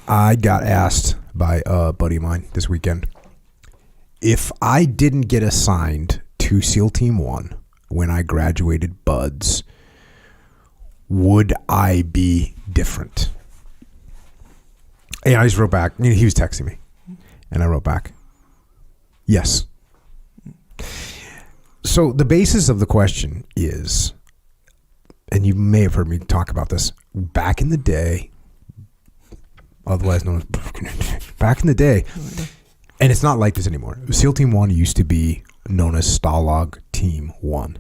I got asked by a buddy of mine this weekend if I didn't get assigned to SEAL Team 1 when I graduated BUDS, would I be different? And I just wrote back. He was texting me, and I wrote back, yes. So the basis of the question is, and you may have heard me talk about this, back in the day, otherwise known as back in the day, and it's not like this anymore. SEAL Team 1 used to be known as Stalag Team 1.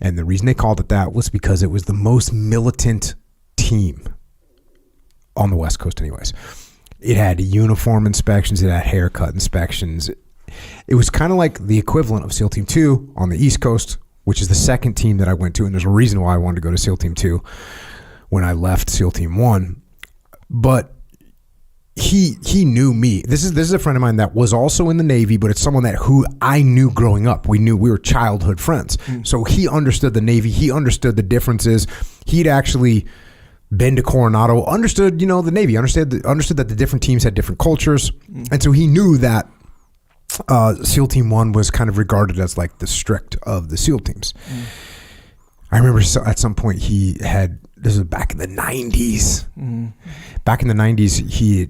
And the reason they called it that was because it was the most militant team on the West Coast anyways. It had uniform inspections, it had haircut inspections. It was kind of like the equivalent of SEAL Team 2 on the East Coast, which is the second team that I went to, and there's a reason why I wanted to go to SEAL Team 2 when I left SEAL Team 1. But he knew me. This is a friend of mine that was also in the Navy, but it's someone who I knew growing up. We were childhood friends. So he understood the Navy. He understood the differences. He'd actually been to Coronado, understood, the Navy, understood that the different teams had different cultures. And so he knew that SEAL Team 1 was kind of regarded as like the strict of the SEAL teams. I remember at some point this was back in the 90s. Back in the 90s, he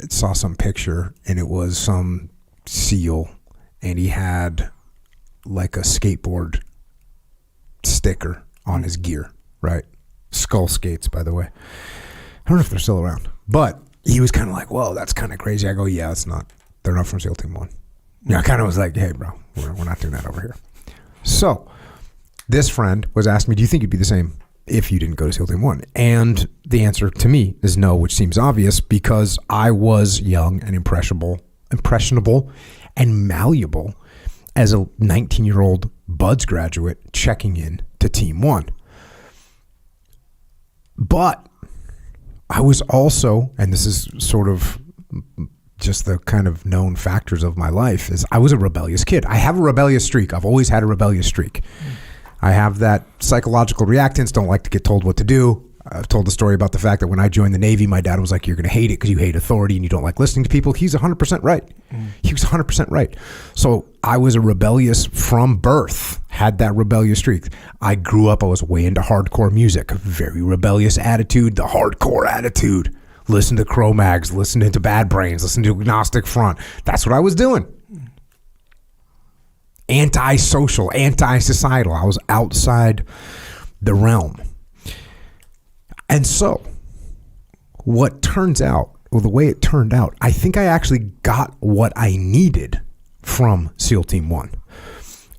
saw some picture, and it was some SEAL, and he had like a skateboard sticker on his gear, right? Skull skates, by the way. I don't know if they're still around, but he was kind of like, whoa, that's kind of crazy. I go, yeah, they're not from SEAL Team 1. I kind of was like, hey, bro, we're not doing that over here. So this friend was asking me, do you think you'd be the same if you didn't go to SEAL Team 1? And the answer to me is no, which seems obvious because I was young and impressionable and malleable as a 19-year-old BUDS graduate checking in to Team 1. But I was also, and this is sort of just the kind of known factors of my life, is I was a rebellious kid. I have a rebellious streak. I've always had a rebellious streak. I have that psychological reactance, don't like to get told what to do. I've told the story about the fact that when I joined the Navy, my dad was like, you're going to hate it because you hate authority and you don't like listening to people. He's 100% right. He was 100% right. So I was a rebellious from birth, had that rebellious streak. I grew up, I was way into hardcore music, very rebellious attitude, the hardcore attitude. Listen to Cro-Mags, listen to Bad Brains, listen to Agnostic Front. That's what I was doing. Anti-social, anti-societal. I was outside the realm. And so, the way it turned out, I think I actually got what I needed from SEAL Team 1.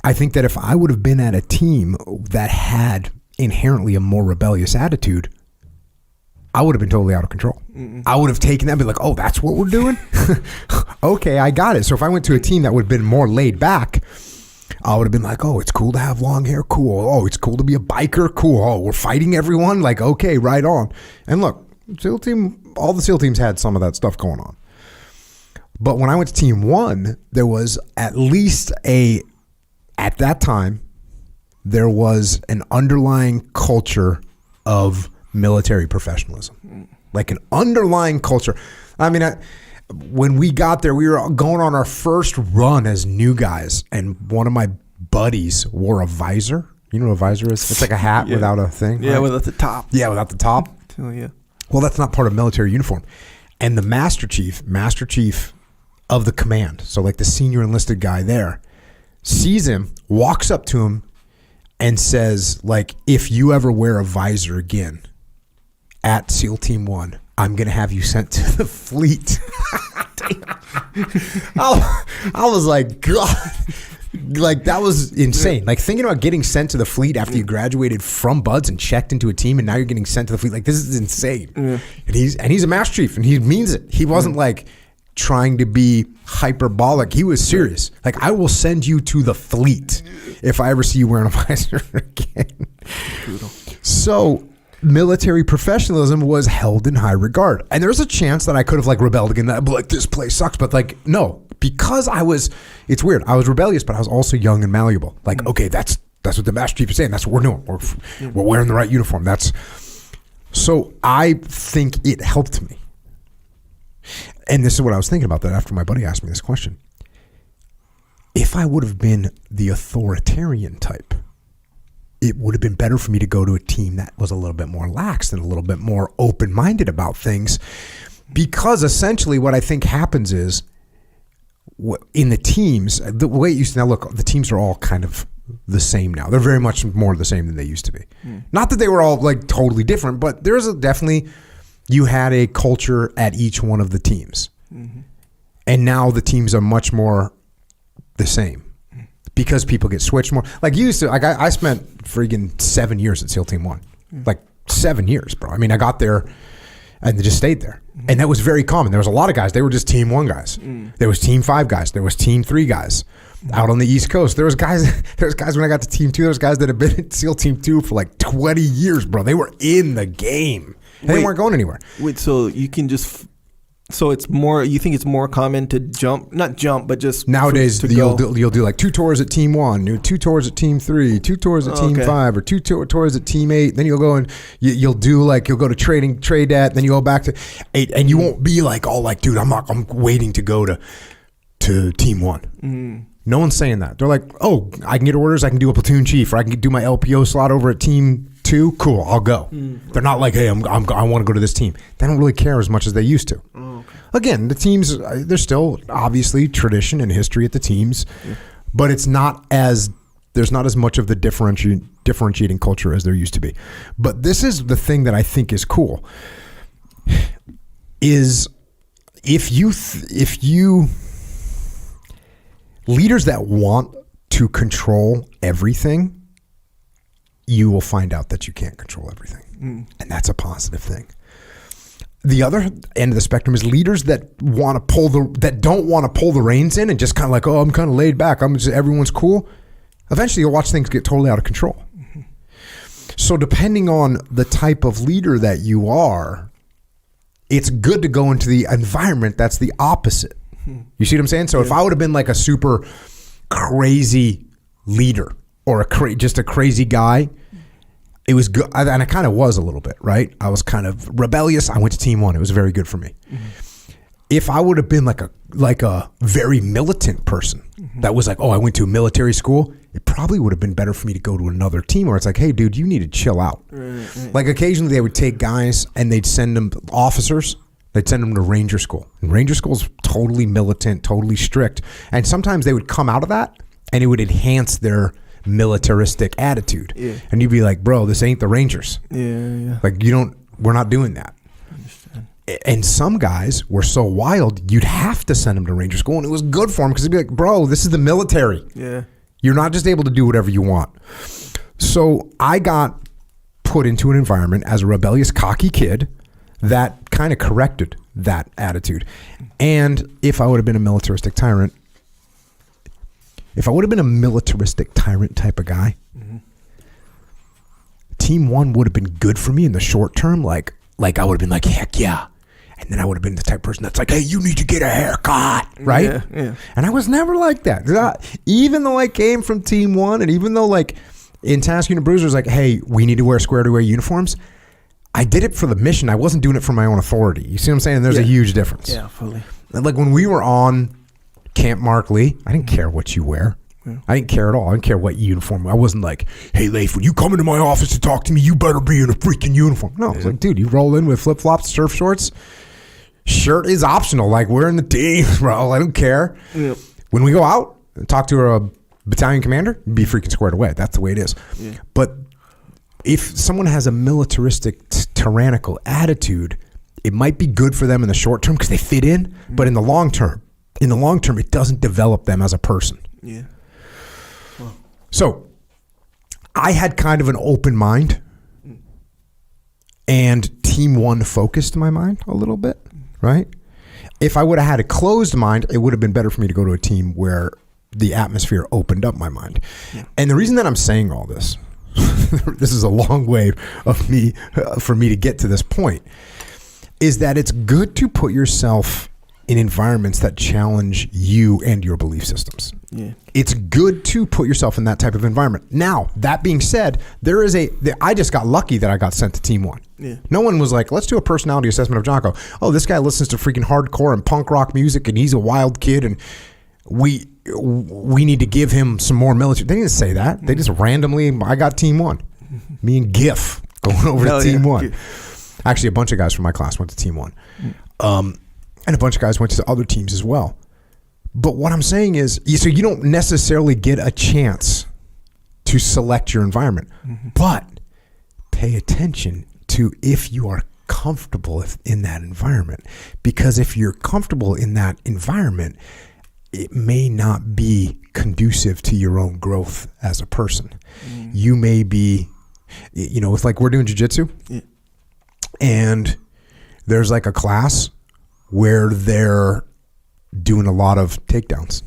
I think that if I would have been at a team that had inherently a more rebellious attitude, I would have been totally out of control. I would have taken that and been like, oh, that's what we're doing? Okay, I got it. So if I went to a team that would have been more laid back, I would have been like, oh, it's cool to have long hair. Cool. Oh, it's cool to be a biker. Cool. Oh, we're fighting everyone. Like, okay, right on. And look, SEAL team, all the SEAL teams had some of that stuff going on. But when I went to Team 1, there was at least at that time, there was an underlying culture of military professionalism. Like an underlying culture. I mean, when we got there, we were going on our first run as new guys, and one of my buddies wore a visor. You know what a visor is? It's like a hat without a thing. Yeah, right? without the top. Yeah, without the top. Oh, yeah. Well, that's not part of military uniform. And the master chief of the command, so like the senior enlisted guy there, sees him, walks up to him, and says, like, if you ever wear a visor again at SEAL Team 1, I'm going to have you sent to the fleet. I was like, God, like that was insane. Like thinking about getting sent to the fleet after you graduated from BUDS and checked into a team and now you're getting sent to the fleet. Like this is insane. And he's a master chief and he means it. He wasn't like trying to be hyperbolic. He was serious. Like, I will send you to the fleet if I ever see you wearing a visor again. Brutal. So military professionalism was held in high regard. And there's a chance that I could have like rebelled again. I'd be like, this place sucks. But like, no, because it's weird. I was rebellious, but I was also young and malleable. Like, okay, that's what the master chief is saying. That's what we're doing. We're wearing the right uniform. So I think it helped me. And this is what I was thinking about that after my buddy asked me this question. If I would have been the authoritarian type, it would have been better for me to go to a team that was a little bit more lax and a little bit more open-minded about things. Because essentially what I think happens is in the teams, the way it used to, now look, the teams are all kind of the same now. They're very much more the same than they used to be. Not that they were all like totally different, but there's definitely, you had a culture at each one of the teams. And now the teams are much more the same because people get switched more. Like you used to, like I spent friggin' 7 years at SEAL Team 1. Like 7 years, bro. I mean, I got there and just stayed there. And that was very common. There was a lot of guys, they were just Team 1 guys. There was Team 5 guys. There was Team 3 guys out on the East Coast. There was guys when I got to Team 2, there was guys that had been at SEAL Team 2 for like 20 years, bro. They were in the game. And they weren't going anywhere. Wait, so you can just... So it's more. You think it's more common to not jump, but just nowadays you'll do like 2 tours at Team 1, 2 tours at Team 3, 2 tours at Team 5, or 2 tours at Team 8. Then you'll go and you'll go to trade at, then you go back to 8, and you won't be like all like, dude, I'm waiting to go to Team 1. No one's saying that. They're like, oh, I can get orders, I can do a platoon chief, or I can do my LPO slot over at Team 2. Cool, I'll go. They're not like, hey, I want to go to this team. They don't really care as much as they used to. Again, the teams, there's still obviously tradition and history at the teams, but there's not as much of the differentiating culture as there used to be. But this is the thing that I think is cool, is if you leaders that want to control everything, you will find out that you can't control everything. And that's a positive thing. The other end of the spectrum is leaders that don't want to pull the reins in and just kind of like, oh, I'm kind of laid back. Everyone's cool. Eventually you'll watch things get totally out of control. So depending on the type of leader that you are, it's good to go into the environment that's the opposite. You see what I'm saying? So if I would have been like a super crazy leader or just a crazy guy, it was good. And I kind of was a little bit, right? I was kind of rebellious. I went to Team 1. It was very good for me. If I would have been like a very militant person that was like, oh, I went to a military school, it probably would have been better for me to go to another team where it's like, hey, dude, you need to chill out. Like occasionally they would take guys and they'd send them officers. They'd send them to Ranger School. And Ranger School's totally militant, totally strict. And sometimes they would come out of that and it would enhance their militaristic attitude. And you'd be like, bro, this ain't the Rangers. Like we're not doing that. And some guys were so wild, you'd have to send them to Ranger School, and it was good for them because they'd be like, bro, this is the military. You're not just able to do whatever you want. So I got put into an environment as a rebellious, cocky kid that kind of corrected that attitude. And if I would have been a militaristic tyrant type of guy, Team 1 would have been good for me in the short term. Like I would have been like, heck yeah. And then I would have been the type of person that's like, hey, you need to get a haircut, right? And I was never like that. Even though I came from Team 1, and even though like in Task Unit Bruiser was like, hey, we need to wear square-to-wear uniforms, I did it for the mission. I wasn't doing it for my own authority. You see what I'm saying? There's a huge difference. Yeah, fully. Like when we were on Camp Mark Lee, I didn't care what you wear. I didn't care at all. I didn't care what uniform. I wasn't like, hey, Leif, when you come into my office to talk to me, you better be in a freaking uniform. No, I was like, dude, you roll in with flip-flops, surf shorts. Shirt is optional. Like, we're in the team, bro. I don't care. When we go out and talk to a battalion commander, be freaking squared away. That's the way it is. But if someone has a militaristic, tyrannical attitude, it might be good for them in the short term because they fit in, but in the long term, it doesn't develop them as a person. So I had kind of an open mind, and Team 1 focused my mind a little bit, right? If I would have had a closed mind, it would have been better for me to go to a team where the atmosphere opened up my mind. And the reason that I'm saying all this, this is a long way for me to get to this point, is that it's good to put yourself in environments that challenge you and your belief systems. Yeah. It's good to put yourself in that type of environment. Now, that being said, I just got lucky that I got sent to Team 1. Yeah. No one was like, let's do a personality assessment of Jocko. Oh, this guy listens to freaking hardcore and punk rock music and he's a wild kid and we need to give him some more military. They didn't say that. They just randomly, I got Team 1. Me and GIF going over to Team 1. Actually, a bunch of guys from my class went to Team 1. And a bunch of guys went to other teams as well. But what I'm saying is, so you don't necessarily get a chance to select your environment, but pay attention to if you are comfortable in that environment. Because if you're comfortable in that environment, it may not be conducive to your own growth as a person. You may be, it's like we're doing jiu-jitsu, and there's like a class where they're doing a lot of takedowns.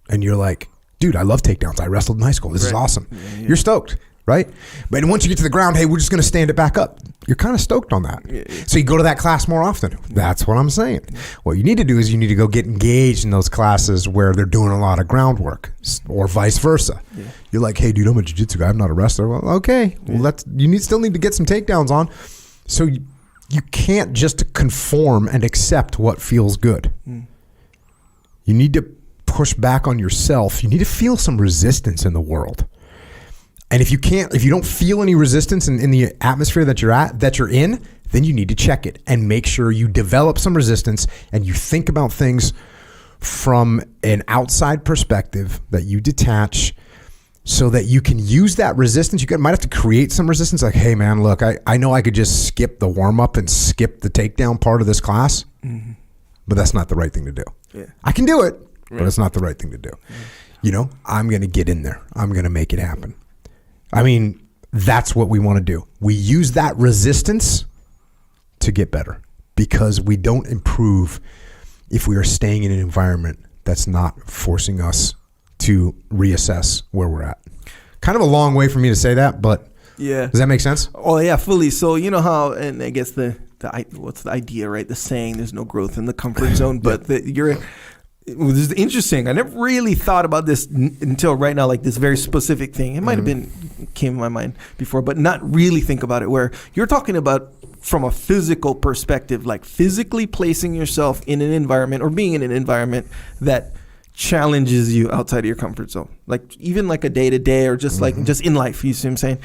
And you're like, dude, I love takedowns. I wrestled in high school. This is awesome. You're stoked, right? But once you get to the ground, hey, we're just going to stand it back up. You're kind of stoked on that. So you go to that class more often. That's what I'm saying. What you need to do is you need to go get engaged in those classes where they're doing a lot of groundwork, or vice versa. You're like, hey, dude, I'm a jiu-jitsu guy. I'm not a wrestler. Well, okay. Well, still need to get some takedowns on. So you can't just conform and accept what feels good. You need to push back on yourself. You need to feel some resistance in the world. And if you don't feel any resistance in the atmosphere that you're in, then you need to check it and make sure you develop some resistance and you think about things from an outside perspective, that you detach, so that you can use that resistance. Might have to create some resistance. Like, hey man, look, I know I could just skip the warm up and skip the takedown part of this class, but that's not the right thing to do. I can do it, but it's not the right thing to do. I'm going to get in there. I'm going to make it happen. I mean, that's what we want to do. We use that resistance to get better, because we don't improve if we are staying in an environment that's not forcing us to reassess where we're at. Kind of a long way for me to say that, but does that make sense? Oh yeah, fully. So you know how, and I guess what's the idea, right? The saying, "There's no growth in the comfort zone," but it was interesting. I never really thought about this until right now, like this very specific thing. It might have came in my mind before, but not really think about it, where you're talking about from a physical perspective, like physically placing yourself in an environment or being in an environment that challenges you outside of your comfort zone. Like even like a day-to-day or just like just in life, you see what I'm saying?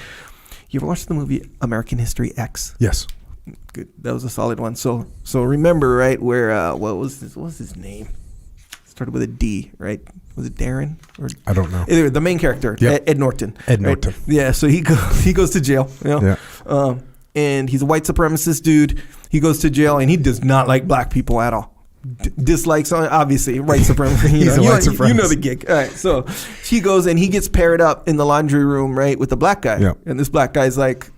You ever watched the movie American History X? Yes. Good. That was a solid one. So remember, right, where what was his name? Started with a D, right? Was it Darren? Or I don't know. Either the main character, Ed Norton. Ed Norton. Yeah, so he goes to jail, and he's a white supremacist dude. He goes to jail, and he does not like black people at all. Dislikes, obviously, white supremacy. He's a white supremacist. You know the gig. All right, so he goes, and he gets paired up in the laundry room, right, with the black guy. Yeah. And this black guy's like,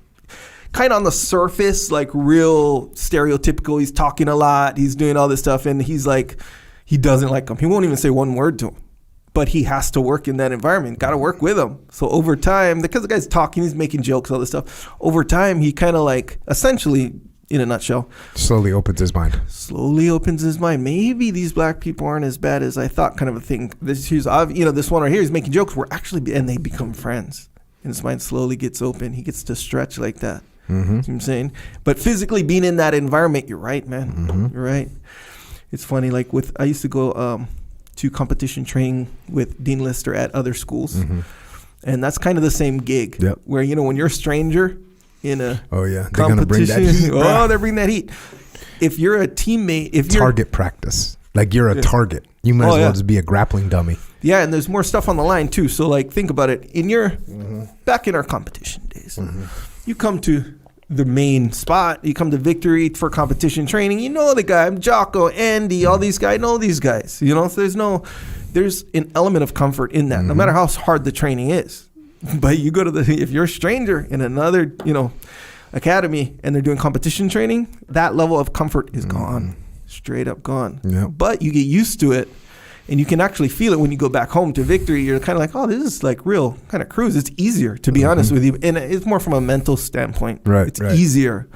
kind of on the surface, like real stereotypical. He's talking a lot. He's doing all this stuff, and he's like, he doesn't like him. He won't even say one word to him. But he has to work in that environment. Got to work with him. So over time, because the guy's talking, he's making jokes, all this stuff. Over time, he kind of like, essentially, in a nutshell, slowly opens his mind. Maybe these black people aren't as bad as I thought, kind of a thing. This one right here, he's making jokes. And they become friends. And his mind slowly gets open. He gets to stretch like that. See what I'm saying? But physically being in that environment, you're right, man. You're right. It's funny, like I used to go to competition training with Dean Lister at other schools. And that's kind of the same gig where, when you're a stranger in a they're competition, gonna bring that heat, they're bringing that heat. If you're a teammate, target practice, like you're a target, you might as well just be a grappling dummy. Yeah, and there's more stuff on the line too. So like, think about it. Back in our competition days, you come to the main spot, you come to Victory for competition training, you know the guy, I'm Jocko, Andy, all these guys, know these guys, so there's an element of comfort in that, no matter how hard the training is. But you go to if you're a stranger in another, academy and they're doing competition training, that level of comfort is gone, straight up gone. But you get used to it. And you can actually feel it when you go back home to Victory. You're kind of like, oh, this is like real kind of cruise. It's easier, to be honest with you. And it's more from a mental standpoint. Right. It's easier.